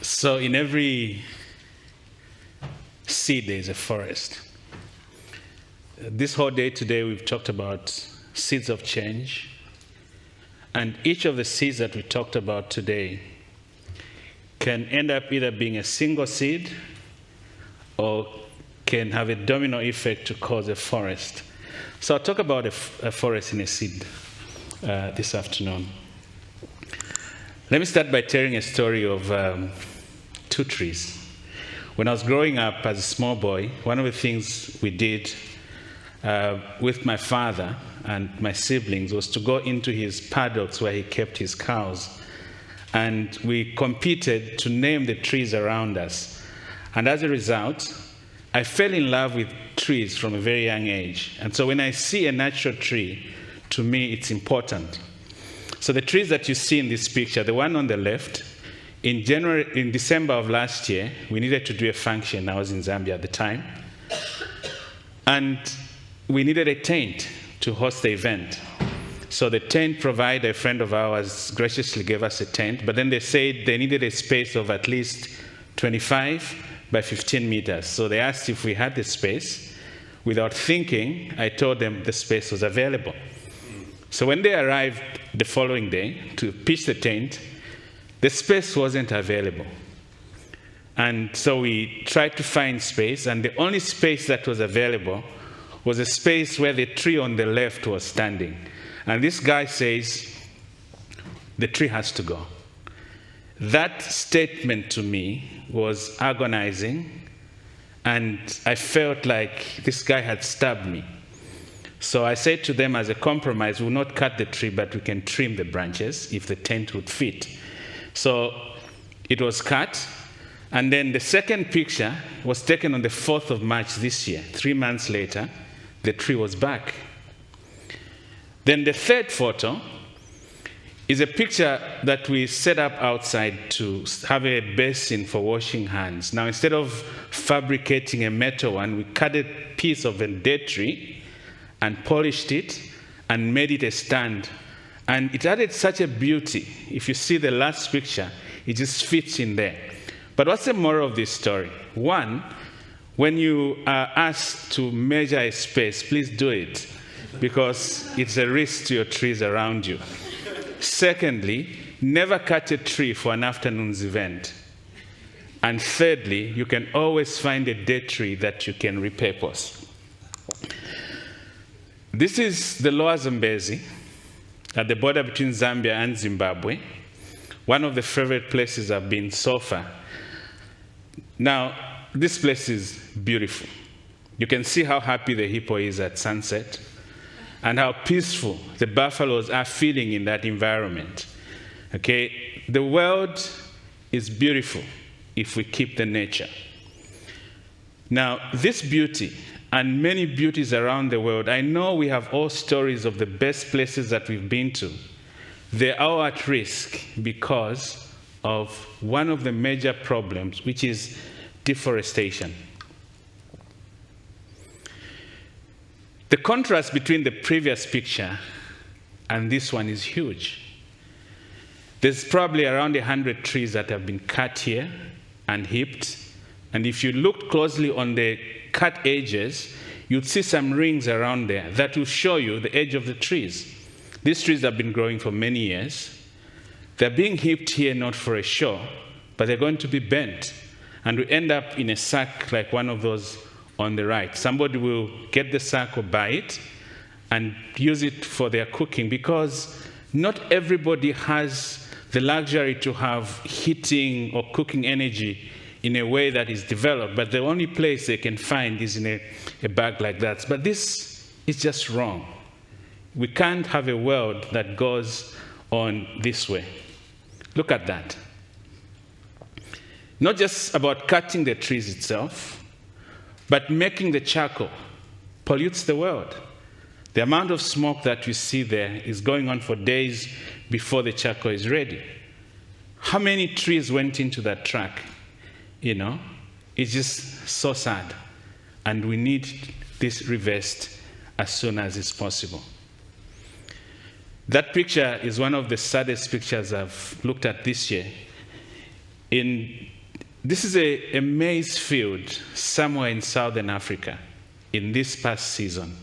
So in every seed, there is a forest. This whole day today, we've talked about seeds of change. And each of the seeds that we talked about today can end up either being a single seed or can have a domino effect to cause a forest. So I'll talk about a forest in a seed this afternoon. Let me start by telling a story of two trees. When I was growing up as a small boy, one of the things we did with my father and my siblings was to go into his paddocks where he kept his cows. And we competed to name the trees around us. And as a result, I fell in love with trees from a very young age. And so when I see a natural tree, to me, it's important. So the trees that you see in this picture, the one on the left, in December of last year, we needed to do a function. I was in Zambia at the time. And we needed a tent to host the event. So the tent provider, a friend of ours, graciously gave us a tent, but then they said they needed a space of at least 25 by 15 meters. So they asked if we had the space. Without thinking, I told them the space was available. So when they arrived the following day to pitch the tent, the space wasn't available. And so we tried to find space, and the only space that was available was a space where the tree on the left was standing. And this guy says, the tree has to go. That statement to me was agonizing, and I felt like this guy had stabbed me. So I said to them, as a compromise, we'll not cut the tree, but we can trim the branches if the tent would fit. So it was cut, and then the second picture was taken on the 4th of March this year. 3 months later, the tree was back. Then the third photo is a picture that we set up outside to have a basin for washing hands. Now, instead of fabricating a metal one, we cut a piece of a dead tree and polished it and made it a stand. And it added such a beauty. If you see the last picture, it just fits in there. But what's the moral of this story? One, when you are asked to measure a space, please do it, because it's a risk to your trees around you. Secondly, never cut a tree for an afternoon's event. And thirdly, you can always find a dead tree that you can repurpose. This is the Lower Zambezi, at the border between Zambia and Zimbabwe, one of the favorite places I've been so far. Now, this place is beautiful. You can see how happy the hippo is at sunset and how peaceful the buffaloes are feeling in that environment. Okay? The world is beautiful if we keep the nature. Now, this beauty and many beauties around the world, I know we have all stories of the best places that we've been to. They are all at risk because of one of the major problems, which is deforestation. The contrast between the previous picture and this one is huge. There's probably around 100 trees that have been cut here and heaped. And if you looked closely on the cut edges, you'd see some rings around there that will show you the edge of the trees. These trees have been growing for many years. They're being heaped here not for a show, but they're going to be bent. And we end up in a sack like one of those on the right. Somebody will get the sack or buy it and use it for their cooking, because not everybody has the luxury to have heating or cooking energy in a way that is developed, but the only place they can find is in a bag like that. But this is just wrong. We can't have a world that goes on this way. Look at that. Not just about cutting the trees itself, but making the charcoal pollutes the world. The amount of smoke that you see there is going on for days before the charcoal is ready. How many trees went into that truck? You know, it's just so sad. And we need this reversed as soon as it's possible. That picture is one of the saddest pictures I've looked at this year. In This is a maize field somewhere in southern Africa in this past season.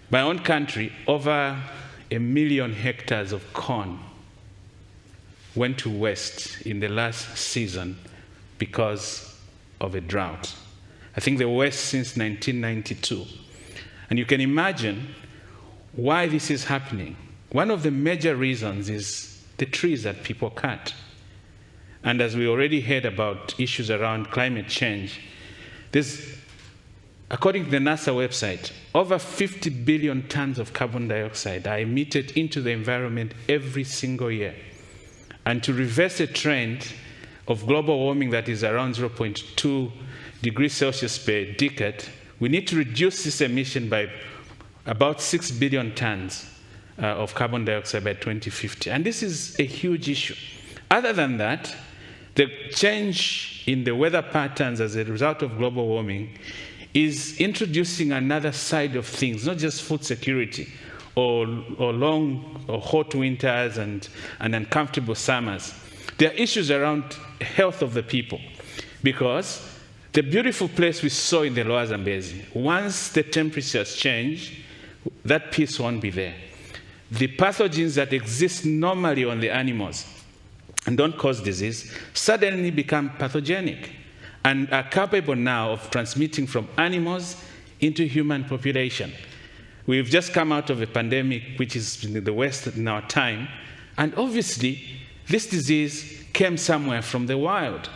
My own country, over 1 million hectares of corn went to waste in the last season because of a drought. I think the worst since 1992. And you can imagine why this is happening. One of the major reasons is the trees that people cut. And as we already heard about issues around climate change, there's, according to the NASA website, over 50 billion tons of carbon dioxide are emitted into the environment every single year. And to reverse a trend of global warming that is around 0.2 degrees Celsius per decade, we need to reduce this emission by about 6 billion tons of carbon dioxide by 2050. And this is a huge issue. Other than that, the change in the weather patterns as a result of global warming is introducing another side of things, not just food security or long or hot winters and uncomfortable summers. There are issues around health of the people, because the beautiful place we saw in the Lower Zambezi, once the temperatures change, that peace won't be there. The pathogens that exist normally on the animals and don't cause disease suddenly become pathogenic and are capable now of transmitting from animals into human population. We've just come out of a pandemic, which is in the West in our time, and obviously this disease came somewhere from the wild.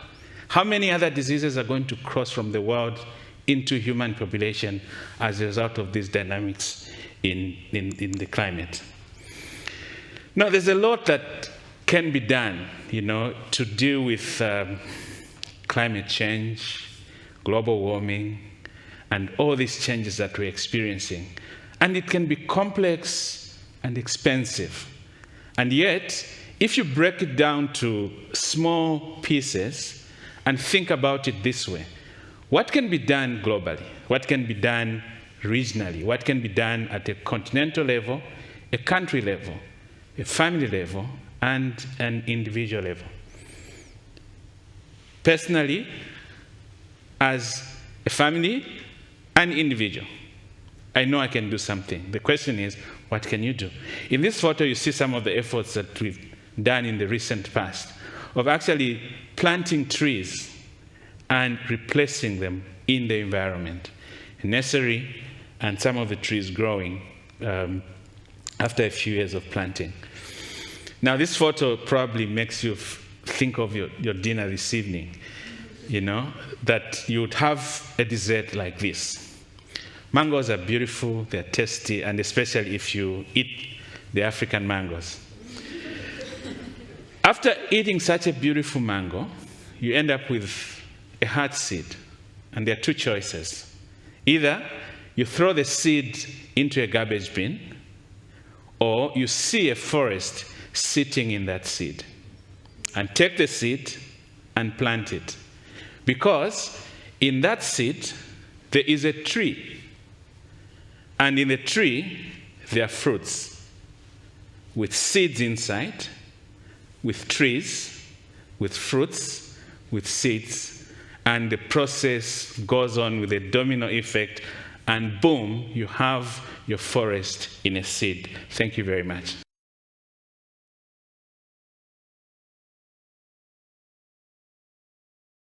How many other diseases are going to cross from the wild into human population as a result of these dynamics in the climate? Now, there's a lot that can be done, to deal with climate change, global warming, and all these changes that we're experiencing. And it can be complex and expensive. And yet, if you break it down to small pieces and think about it this way, what can be done globally? What can be done regionally? What can be done at a continental level, a country level, a family level, and an individual level? Personally, as a family and individual, I know I can do something. The question is, what can you do? In this photo, you see some of the efforts that we've done in the recent past of actually planting trees and replacing them in the environment, a nursery, and some of the trees growing after a few years of planting. Now, this photo probably makes you think of your dinner this evening, that you would have a dessert like this. Mangoes are beautiful, they're tasty, and especially if you eat the African mangoes. After eating such a beautiful mango, you end up with a hard seed, and there are two choices. Either you throw the seed into a garbage bin, or you see a forest sitting in that seed, and take the seed and plant it. Because in that seed, there is a tree. And in the tree, there are fruits with seeds inside, with trees, with fruits, with seeds. And the process goes on with a domino effect. And boom, you have your forest in a seed. Thank you very much.